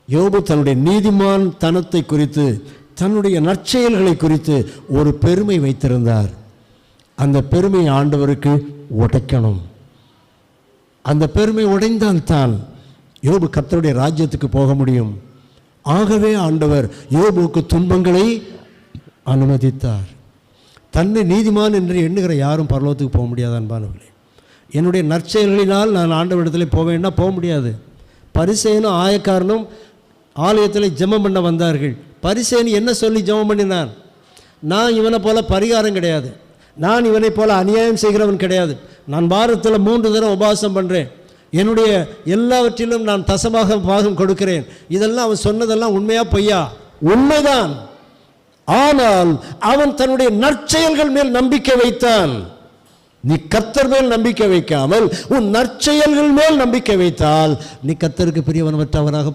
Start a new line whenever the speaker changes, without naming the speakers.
யோபு தன்னுடைய நீதிமான் தனத்தை குறித்து, தன்னுடைய நற்செயல்களை குறித்து ஒரு பெருமை வைத்திருந்தார். அந்த பெருமையை ஆண்டவருக்கு உடைக்கணும். அந்த பெருமை உடைந்தால்தான் யோபு கர்த்தருடைய ராஜ்யத்துக்கு போக முடியும். ஆகவே ஆண்டவர் யோபுக்கு துன்பங்களை அனுமதித்தார். தன்னை நீதிமான் என்று எண்ணுகிற யாரும் பரலோகத்துக்கு போக முடியாது. அன்பானவர்களே, என்னுடைய நற்செயல்களினால் நான் ஆண்டவரிடத்தில் போவேன்னா போக முடியாது. பரிசேயனும் ஆயக்காரனும் ஆலயத்தில் ஜெபம் பண்ண வந்தார்கள். பரிசேயன் என்ன சொல்லி ஜெபம் பண்ணினான்? நான் இவனை போல பரிகாரம் கிடையாது, நான் இவனை போல அநியாயம் செய்கிறவன் கிடையாது, நான் வாரத்தில் 3 தடவை உபவாசம் பண்ணுறேன், என்னுடைய எல்லாவற்றிலும் நான் தசமாக பாகம் கொடுக்கிறேன். இதெல்லாம் அவன் சொன்னதெல்லாம் உண்மையா பொய்யா? உண்மைதான். ஆனால் அவன் தன்னுடைய நற்செயல்கள் மேல் நம்பிக்கை வைத்தான். நீ கர்த்தர் மேல் நம்பிக்கை வைக்காமல் உன் நற்செயல்கள் மேல் நம்பிக்கை வைத்தால் நீ கர்த்தருக்கு பிரியவனற்றவனாக